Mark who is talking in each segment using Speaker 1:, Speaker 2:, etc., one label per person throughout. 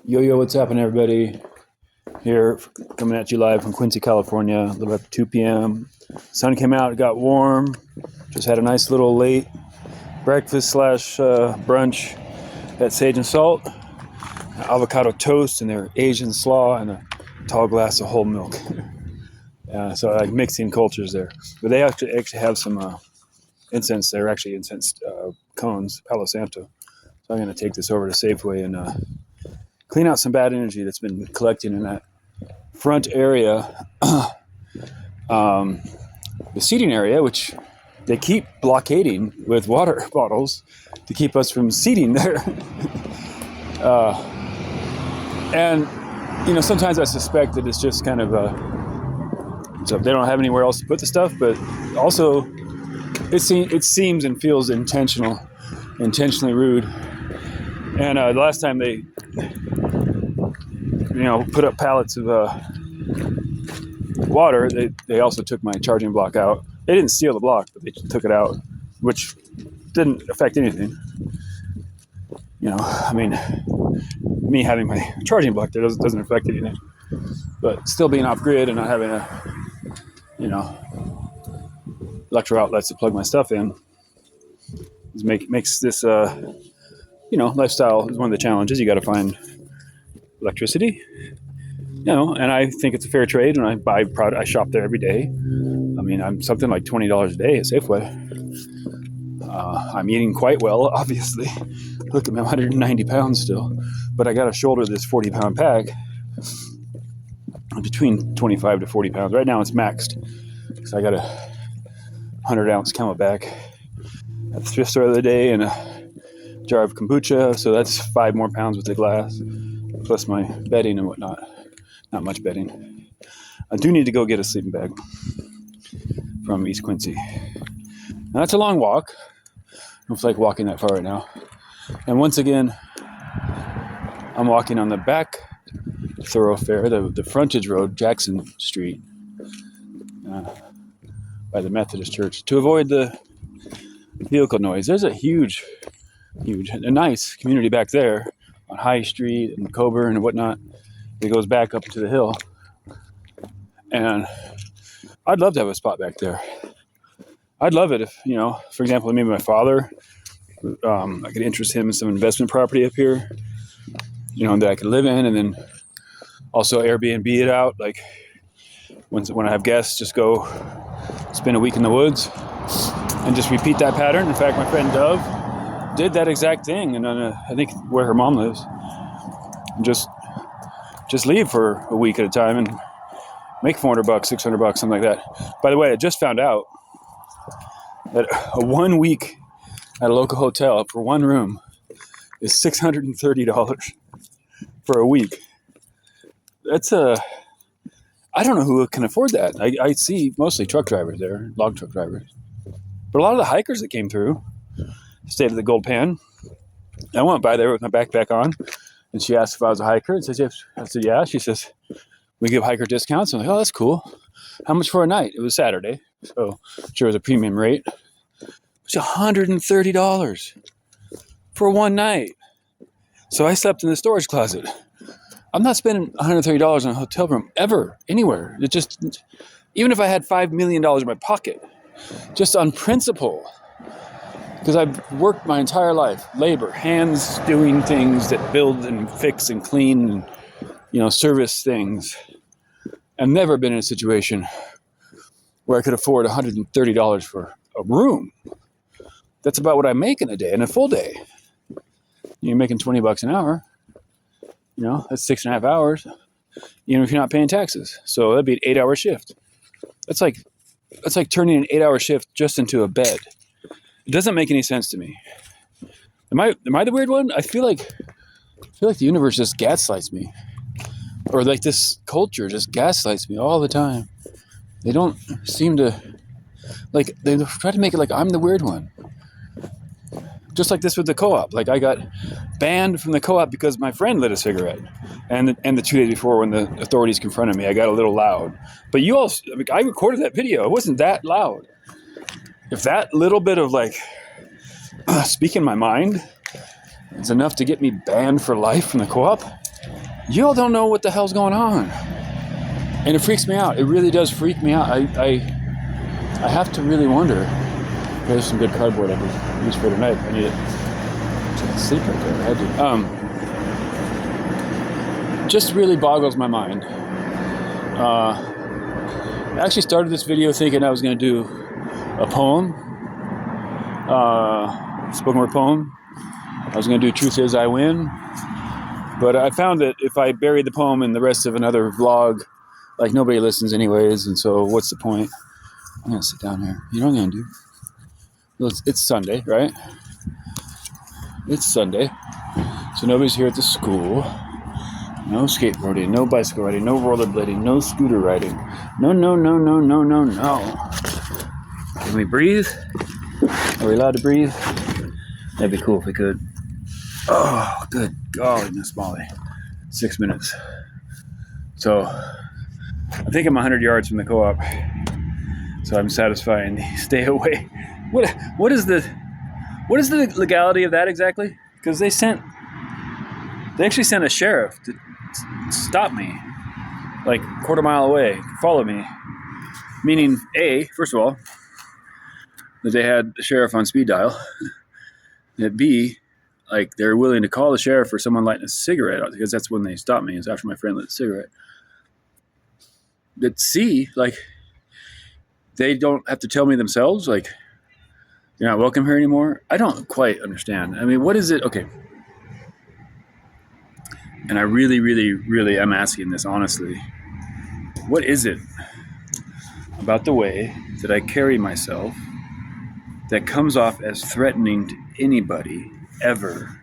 Speaker 1: Yo, what's happening, everybody? Here, coming at you live from Quincy, California, a little after 2 p.m. Sun came out, it got warm. Just had a nice little late breakfast slash brunch at Sage and Salt. Avocado toast and their Asian slaw and a tall glass of whole milk. So I like mixing cultures there. But they actually have some incense. They're actually incense cones, Palo Santo. So I'm going to take this over to Safeway and clean out some bad energy that's been collecting in that front area, the seating area, which they keep blockading with water bottles to keep us from seating there. And, sometimes I suspect that it's just kind of so they don't have anywhere else to put the stuff, but also it seems and feels intentionally rude. And the last time they put up pallets of water, they also took my charging block out. They didn't steal the block, but they took it out, which didn't affect anything. Me having my charging block there doesn't affect anything. But still being off grid and not having electro outlets to plug my stuff in makes this lifestyle is one of the challenges. You got to find electricity, and I think it's a fair trade. When I buy product, I shop there every day. I'm something like $20 a day at Safeway. I'm eating quite well, obviously. Look at me, I'm 190 pounds still, but I got to shoulder this 40-pound pack. Between 25 to 40 pounds. Right now it's maxed, so I got a 100-ounce CamelBak at the thrift store the other day and a jar of kombucha, so that's 5 more pounds with the glass, plus my bedding and whatnot. Not much bedding. I do need to go get a sleeping bag from East Quincy. Now that's a long walk. I don't feel like walking that far right now. And once again, I'm walking on the back thoroughfare, the frontage road, Jackson Street, by the Methodist Church, to avoid the vehicle noise. There's a huge, a nice community back there on High Street and Coburn and whatnot. It goes back up to the hill, and I'd love to have a spot back there. I'd love it if, for example, maybe my father, I could interest him in some investment property up here, that I could live in, and then also Airbnb it out. Like when I have guests, just go spend a week in the woods and just repeat that pattern. In fact, my friend Dove did that exact thing, and I think where her mom lives, and just leave for a week at a time and make $400, $600, something like that. By the way, I just found out that a 1 week at a local hotel for one room is $630 for a week. That's I don't know who can afford that. I see mostly truck drivers there, log truck drivers. But a lot of the hikers that came through stayed at the Gold Pan. I went by there with my backpack on, and she asked if I was a hiker, and says, yes. I said, yeah. She says, we give hiker discounts. I'm like, oh, that's cool. How much for a night? It was Saturday, so sure it was a premium rate. It's $130 for one night. So I slept in the storage closet. I'm not spending $130 on a hotel room ever, anywhere. It just, even if I had $5 million in my pocket, just on principle, because I've worked my entire life, labor, hands doing things that build and fix and clean and, service things. I've never been in a situation where I could afford $130 for a room. That's about what I make in a day, in a full day. You're making $20 an hour. That's 6.5 hours, even if you're not paying taxes. So that'd be an 8-hour shift. That's like turning an 8-hour shift just into a bed. It doesn't make any sense to me. Am I the weird one? I feel like the universe just gaslights me, or like this culture just gaslights me all the time. They don't seem to they try to make it like I'm the weird one. Just like this with the co-op. Like I got banned from the co-op because my friend lit a cigarette. And the 2 days before when the authorities confronted me, I got a little loud. But I recorded that video. It wasn't that loud. If that little bit of speaking my mind is enough to get me banned for life from the co-op, y'all don't know what the hell's going on. And it freaks me out. It really does freak me out. I have to really wonder. There's some good cardboard I could use for tonight. I need it to sleep right there. I had to. Just really boggles my mind. I actually started this video thinking I was going to do a poem, spoken word poem. I was going to do Truth Is I Win. But I found that if I buried the poem in the rest of another vlog, like nobody listens anyways, and so what's the point? I'm going to sit down here. You know what I'm going to do? Well, it's Sunday, right? It's Sunday. So nobody's here at the school. No skateboarding, no bicycle riding, no rollerblading, no scooter riding. No. Can we breathe? Are we allowed to breathe? That'd be cool if we could. Oh, good golly, Miss Molly. 6 minutes. So, I think I'm 100 yards from the co-op. So I'm satisfying the stay away. What is the legality of that exactly? Because they actually sent a sheriff to stop me, like a quarter mile away, follow me. Meaning, A, first of all, that they had the sheriff on speed dial. That B, like they're willing to call the sheriff for someone lighting a cigarette, because that's when they stopped me, is after my friend lit a cigarette. But C, like, they don't have to tell me themselves, like, you're not welcome here anymore. I don't quite understand. I mean, what is it? Okay. And I really, really, really am asking this honestly. What is it about the way that I carry myself that comes off as threatening to anybody ever?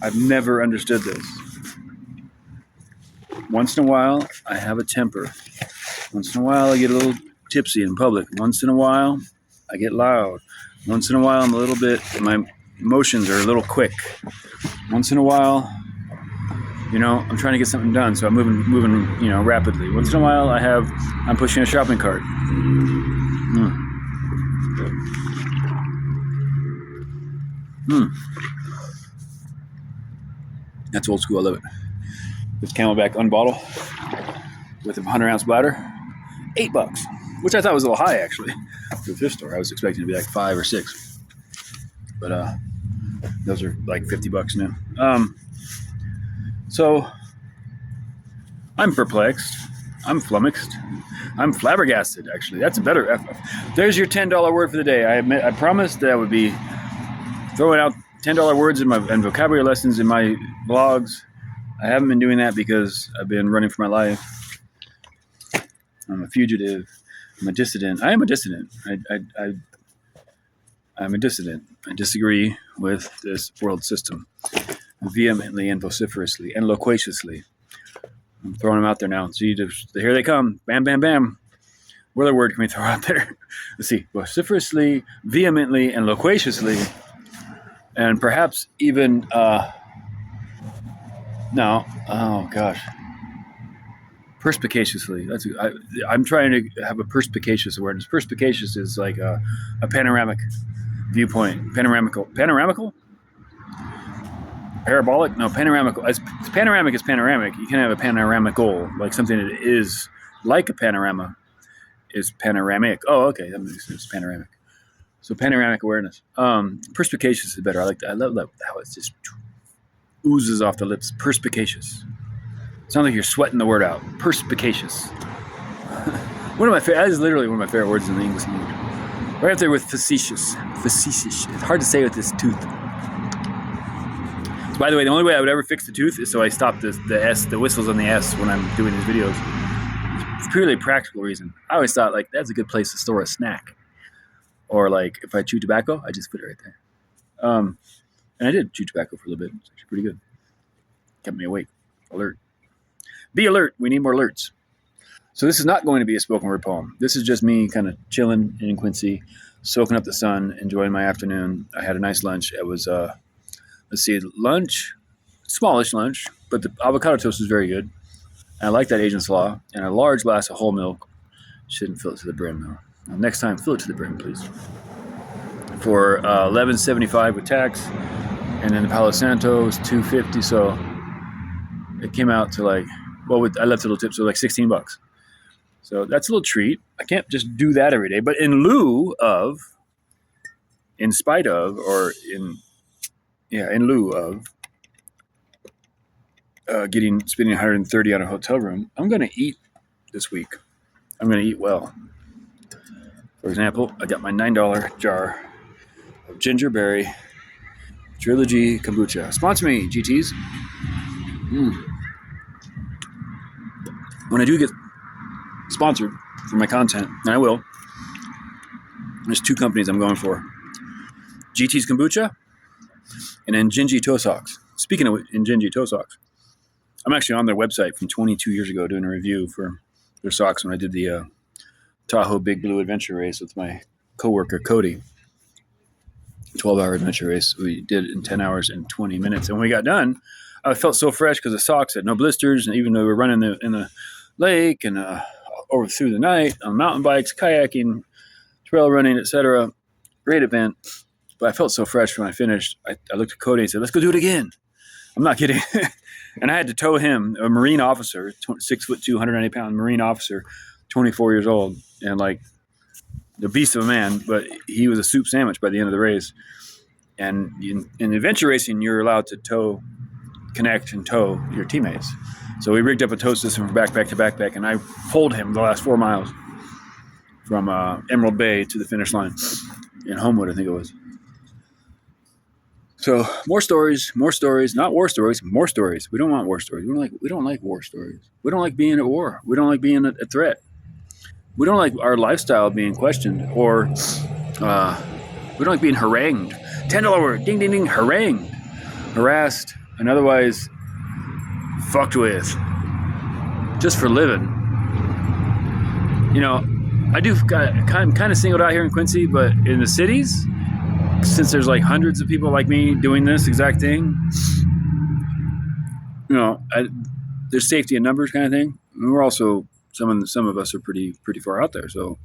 Speaker 1: I've never understood this. Once in a while, I have a temper. Once in a while, I get a little tipsy in public. Once in a while, I get loud. Once in a while, my emotions are a little quick. Once in a while, I'm trying to get something done, so I'm moving, rapidly. Once in a while, I'm pushing a shopping cart. That's old school. I love it. This Camelback unbottle with a 100-ounce bladder, $8, which I thought was a little high actually for the thrift store. I was expecting to be like 5 or 6, but those are like $50 now. So I'm perplexed. I'm flummoxed. I'm flabbergasted. Actually, that's a better. There's your $10 word for the day. I promised that I would be throwing out $10 words and vocabulary lessons in my vlogs. I haven't been doing that because I've been running for my life. I'm a fugitive. I'm a dissident. I am a dissident. I'm a dissident. I disagree with this world system vehemently and vociferously and loquaciously. I'm throwing them out there now. See, here they come. Bam, bam, bam. What other word can we throw out there? Let's see. Vociferously, vehemently, and loquaciously. And perhaps even, perspicaciously. I'm trying to have a perspicacious awareness. Perspicacious is like a panoramic viewpoint. Panoramical? Parabolic? No, panoramical. As panoramic is panoramic. You can have a panoramical, like something that is like a panorama is panoramic. Oh, okay, that makes sense. Panoramic. So panoramic awareness. Perspicacious is better. I like that. I love that how it just oozes off the lips. Perspicacious. Sounds like you're sweating the word out. Perspicacious. That is literally one of my favorite words in the English language. Right up there with facetious. Facetious. It's hard to say with this tooth. So by the way, the only way I would ever fix the tooth is so I stop the whistles on the S when I'm doing these videos. It's purely a practical reason. I always thought, like, that's a good place to store a snack. Or, like, if I chew tobacco, I just put it right there. And I did chew tobacco for a little bit. It's actually pretty good. Kept me awake. Alert. Be alert. We need more alerts. So this is not going to be a spoken word poem. This is just me kind of chilling in Quincy, soaking up the sun, enjoying my afternoon. I had a nice lunch. It was, lunch, smallish lunch, but the avocado toast was very good. And I like that Asian slaw. And a large glass of whole milk. Shouldn't fill it to the brim, though. Now, next time, fill it to the brim, please. For $11.75 with tax. And then the Palo Santo is $2.50, so it came out to like, well, I left a little tip, so like $16. So that's a little treat. I can't just do that every day, but in lieu of, in spite of, or in lieu of spending 130 on a hotel room, I'm going to eat this week. I'm going to eat well. For example, I got my $9 jar of gingerberry Trilogy kombucha. Sponsor me, GTs. When I do get sponsored for my content, and I will, there's 2 companies I'm going for. GT's Kombucha and Njinji Toe Socks. Speaking of Njinji Toe Socks, I'm actually on their website from 22 years ago doing a review for their socks when I did the Tahoe Big Blue Adventure Race with my coworker Cody. 12-hour adventure race. We did it in 10 hours and 20 minutes. And when we got done, I felt so fresh because the socks had no blisters. And even though we were running in the lake and over through the night on mountain bikes, kayaking, trail running, etc. Great event. But I felt so fresh when I finished. I looked at Cody and said, let's go do it again. I'm not kidding. And I had to tow him, a Marine officer, 6'2", 190-pound Marine officer, 24 years old, and like the beast of a man, but he was a soup sandwich by the end of the race. And in adventure racing, you're allowed to connect and tow your teammates. So we rigged up a tow system from backpack to backpack, and I pulled him the last 4 miles from Emerald Bay to the finish line in Homewood, I think it was. So more stories, not war stories, more stories. We don't want war stories. We don't like war stories. We don't like being at war. We don't like being a threat. We don't like our lifestyle being questioned, or we don't like being harangued. $10 word, ding, ding, ding, harangued, harassed, and otherwise fucked with just for living. You know, I do kind of singled out here in Quincy, but in the cities, since there's like hundreds of people like me doing this exact thing, you know, there's safety in numbers kind of thing. And we're also some of us are pretty far out there, so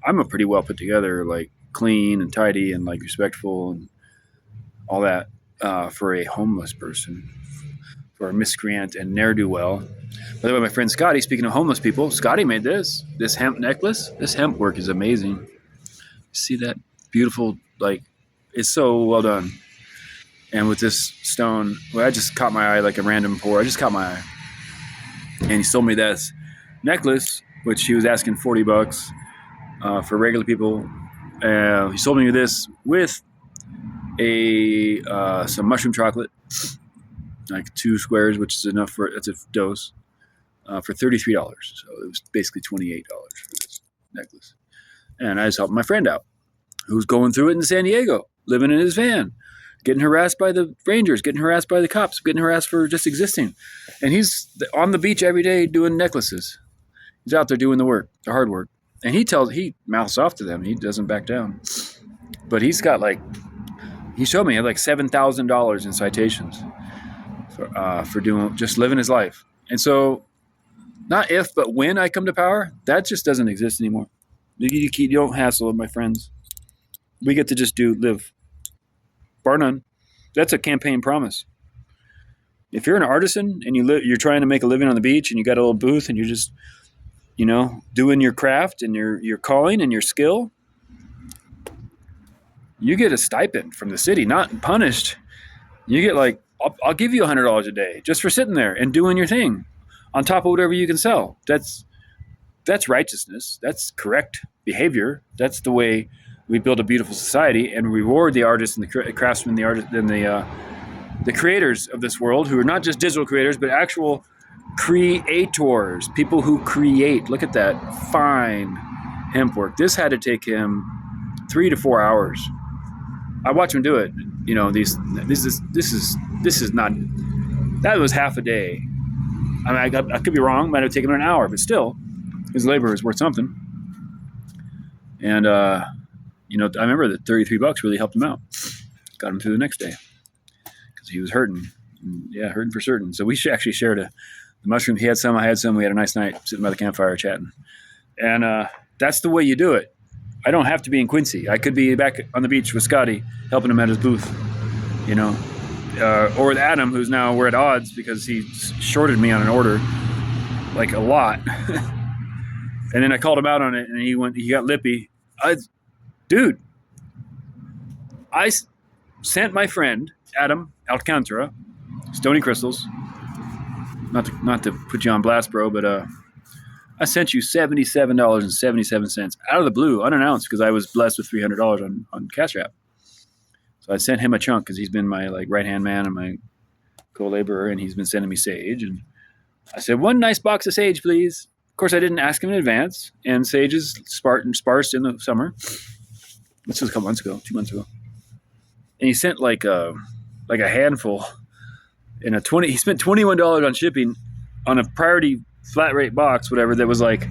Speaker 1: I'm a pretty well put together, like clean and tidy and like respectful and all that for a homeless person, for a miscreant and ne'er-do-well. By the way, my friend Scotty, speaking of homeless people, Scotty made this hemp necklace. This hemp work is amazing. See that beautiful, like, it's so well done. And with this stone, well, I just caught my eye like a random pour. I just caught my eye. And he sold me this necklace, which he was asking $40 for regular people. He sold me this with some mushroom chocolate, like 2 squares, which is enough for, it's a dose, for $33. So it was basically $28 for this necklace. And I just helped my friend out, who's going through it in San Diego, living in his van, getting harassed by the rangers, getting harassed by the cops, getting harassed for just existing. And he's on the beach every day doing necklaces. He's out there doing the work, the hard work. And he mouths off to them. He doesn't back down. But he's got he showed me he had like $7,000 in citations for doing, just living his life. And so not if, but when I come to power, that just doesn't exist anymore. You don't hassle with my friends. We get to just live. Bar none. That's a campaign promise. If you're an artisan and you're trying to make a living on the beach and you got a little booth and you're just, doing your craft and your calling and your skill, you get a stipend from the city, not punished. You get I'll give you $100 a day just for sitting there and doing your thing on top of whatever you can sell. That's righteousness. That's correct behavior. That's the way we build a beautiful society and reward the artists and the craftsmen, the artists and the creators of this world, who are not just digital creators, but actual creators, people who create. Look at that fine hemp work. This had to take him 3 to 4 hours. I watch him do it. This is not, that was half a day. I mean, I could be wrong. Might have taken him an hour, but still, his labor is worth something. And, I remember that $33 really helped him out. Got him through the next day because he was hurting. Yeah, hurting for certain. So we actually shared the mushroom. He had some, I had some. We had a nice night sitting by the campfire chatting. And that's the way you do it. I don't have to be in Quincy. I could be back on the beach with Scotty, helping him at his booth, or with Adam, who's now we're at odds because he shorted me on an order, like a lot. And then I called him out on it, and he got lippy. Dude, I sent my friend Adam Alcantara, Stony Crystals. Not to put you on blast, bro, but I sent you $77.77 out of the blue, unannounced, because I was blessed with $300 on Cash App. So I sent him a chunk because he's been my like right hand man and my co-laborer, and he's been sending me sage. And I said, one nice box of sage, please. Of course, I didn't ask him in advance, and sage is sparse in the summer. This was a couple months ago, 2 months ago, and he sent like a handful in a 20. He spent $21 on shipping on a priority flat rate box, whatever, that was like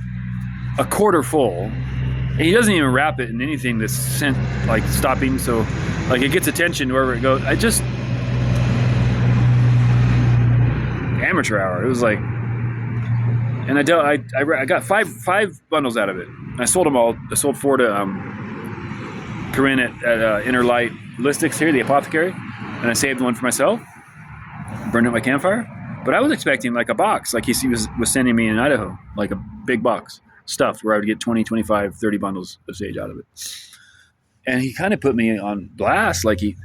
Speaker 1: a quarter full, and he doesn't even wrap it in anything that's sent like stopping, so like it gets attention wherever it goes. I just amateur hour. It was like, and I got five bundles out of it. I sold them all. I sold 4 to Corinne at Inner Light Listics here, the apothecary, and I saved one for myself. Burned it at my campfire. But I was expecting like a box, like he was sending me in Idaho, like a big box stuffed where I would get 20, 25, 30 bundles of sage out of it. And he kind of put me on blast. Like he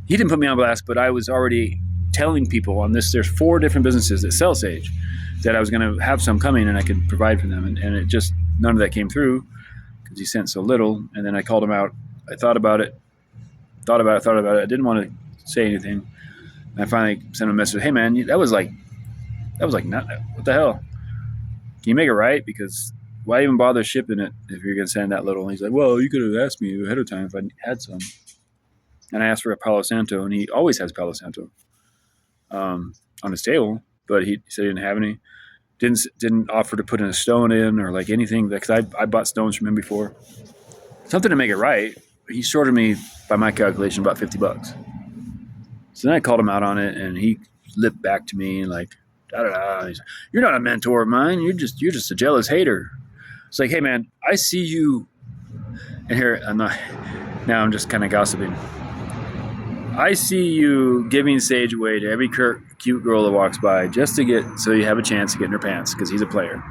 Speaker 1: didn't put me on blast, but I was already telling people on this. There's 4 different businesses that sell sage that I was going to have some coming and I could provide for them. And it just, none of that came through because he sent so little. And then I called him out. I thought about it. I didn't want to say anything. And I finally sent him a message. Hey man, that was like, not, what the hell? Can you make it right? Because why even bother shipping it if you're going to send that little? And he's like, well, you could have asked me ahead of time if I had some. And I asked for a Palo Santo, and he always has Palo Santo on his table, but he said he didn't have any. Didn't offer to put in a stone in or like anything, because I bought stones from him before. Something to make it right. He shorted me, by my calculation, about $50. So then I called him out on it, and he lipped back to me like, da-da-da. He's like, you're not a mentor of mine. You're just a jealous hater. It's like, hey man, I see you. And here now I'm just kind of gossiping. I see you giving sage away to every cute girl that walks by just so you have a chance to get in her pants because he's a player.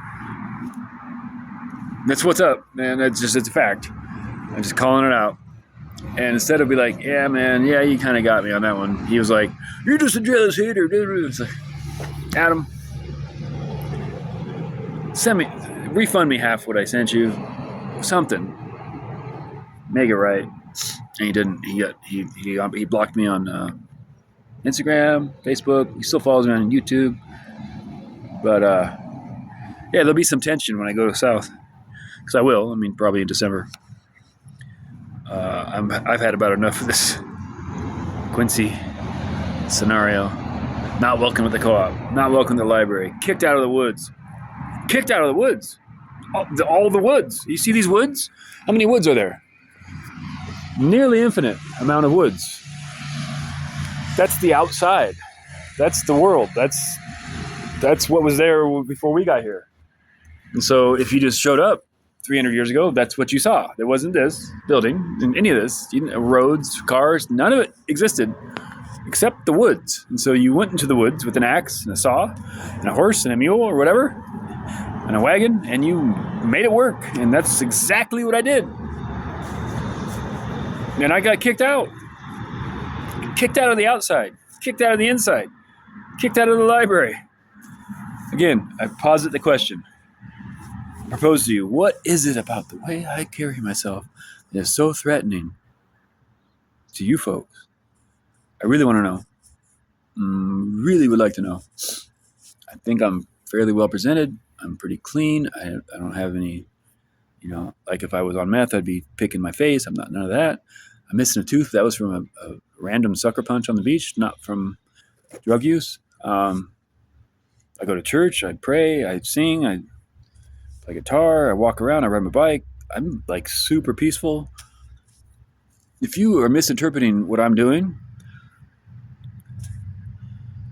Speaker 1: That's what's up, man. It's a fact. I'm just calling it out. And instead of be like, yeah, man, yeah, you kind of got me on that one. He was like, you're just a jealous hater. It's like, Adam, refund me half what I sent you. Something. Make it right. And he didn't. He blocked me on Instagram, Facebook. He still follows me on YouTube. But yeah, there'll be some tension when I go south, because I will. I mean, probably in December. I've had about enough of this Quincy scenario. Not welcome at the co-op. Not welcome to the library. Kicked out of the woods. All the woods. You see these woods? How many woods are there? Nearly infinite amount of woods. That's the outside. That's the world. That's what was there before we got here. And so if you just showed up 300 years ago, that's what you saw. There wasn't this building and any of this. Roads, cars, none of it existed except the woods. And so you went into the woods with an axe and a saw and a horse and a mule or whatever and a wagon, and you made it work. And that's exactly what I did. And I got kicked out. Kicked out of the outside. Kicked out of the inside. Kicked out of the library. Again, I posit the question. I propose to you, what is it about the way I carry myself that is so threatening to you folks? I really want to know. Really would like to know. I think I'm fairly well presented. I'm pretty clean. I don't have any, like if I was on meth, I'd be picking my face. I'm not none of that. I'm missing a tooth. That was from a random sucker punch on the beach, not from drug use. I go to church. I pray. I sing. I play guitar. I walk around. I ride my bike. I'm like super peaceful. If you are misinterpreting what I'm doing,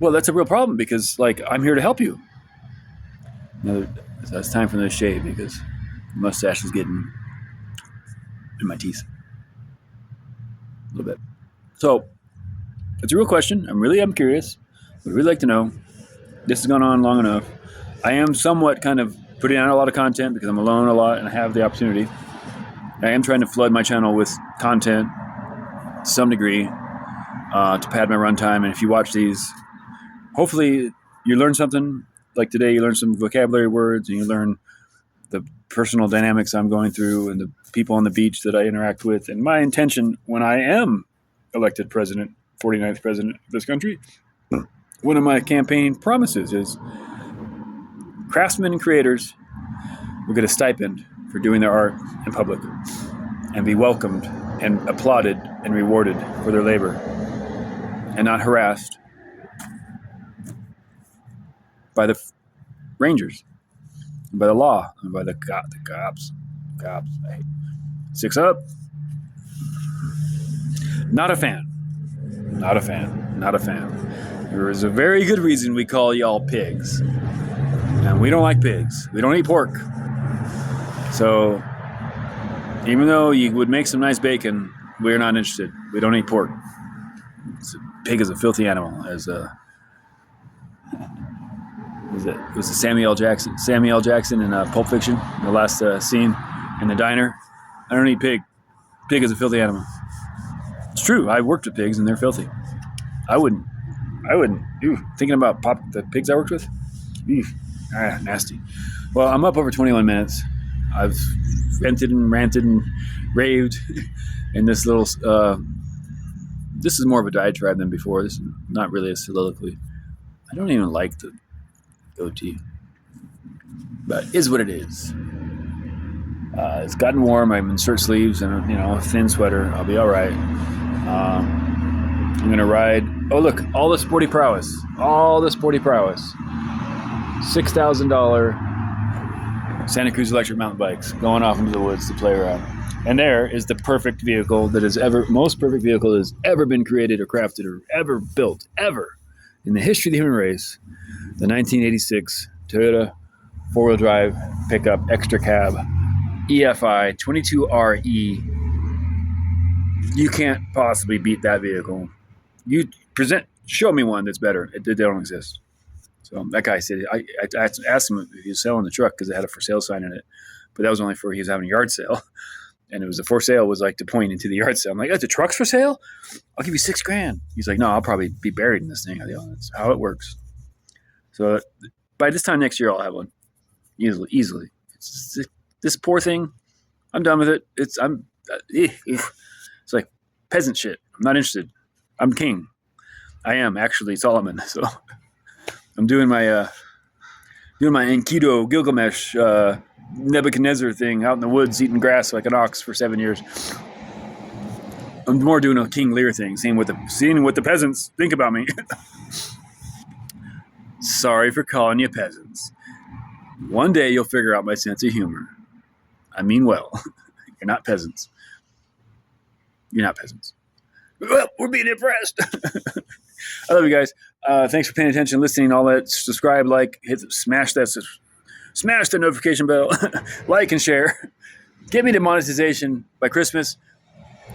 Speaker 1: well, that's a real problem, because like I'm here to help you. It's time for another shave because the mustache is getting in my teeth a little bit. So It's a real question. I'm curious. I'd really like to know. This has gone on long enough. I am somewhat kind of putting out a lot of content because I'm alone a lot and I have the opportunity. I am trying to flood my channel with content to some degree to pad my runtime. And if you watch these, hopefully you learn something. Like today, you learn some vocabulary words and you learn the personal dynamics I'm going through and the people on the beach that I interact with. And my intention when I am elected president, 49th president of this country, one of my campaign promises is craftsmen and creators will get a stipend for doing their art in public and be welcomed and applauded and rewarded for their labor and not harassed by the rangers, by the law, and by the cops. I hate 6 up. Not a fan. There is a very good reason we call y'all pigs. And we don't like pigs. We don't eat pork. So, even though you would make some nice bacon, we're not interested. We don't eat pork. Pig is a filthy animal. As was it Samuel L. Jackson in Pulp Fiction, the last scene in the diner. I don't eat pig. Pig is a filthy animal. It's true. I've worked with pigs and they're filthy. I wouldn't. Ew, thinking about the pigs I worked with? Ew, nasty. Well, I'm up over 21 minutes. I've vented and ranted and raved in this little... this is more of a diatribe than before. This is not really a soliloquy. I don't even like the goatee. But it is what it is. It's gotten warm. I'm in shirt sleeves and a thin sweater. I'll be all right. I'm gonna ride. Oh look, all the sporty prowess. $6,000 Santa Cruz electric mountain bikes going off into the woods to play around. And there is the perfect vehicle most perfect vehicle that has ever been created or crafted or ever built, ever in the history of the human race. The 1986 Toyota four-wheel drive pickup extra cab EFI 22RE. You can't possibly beat that vehicle. Show me one that's better. They don't exist. So that guy said, I asked him if he was selling the truck because it had a for sale sign in it, but that was only for he was having a yard sale, and it was the for sale was like to point into the yard sale. I'm like, oh, the truck's for sale? I'll give you $6,000. He's like, no, I'll probably be buried in this thing. That's how it works. So by this time next year, I'll have one easily. This poor thing, I'm done with it. It's like peasant shit. I'm not interested. I'm king. I am actually Solomon. So I'm doing my Enkidu Gilgamesh Nebuchadnezzar thing out in the woods eating grass like an ox for 7 years. I'm more doing a King Lear thing, seeing what the peasants think about me. Sorry for calling you peasants. One day you'll figure out my sense of humor. I mean well. You're not peasants. Well, we're being impressed. I love you guys. Thanks for paying attention, listening, all that. Subscribe, like, smash the notification bell, like and share. Get me to monetization by Christmas.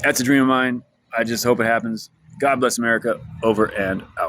Speaker 1: That's a dream of mine. I just hope it happens. God bless America. Over and out.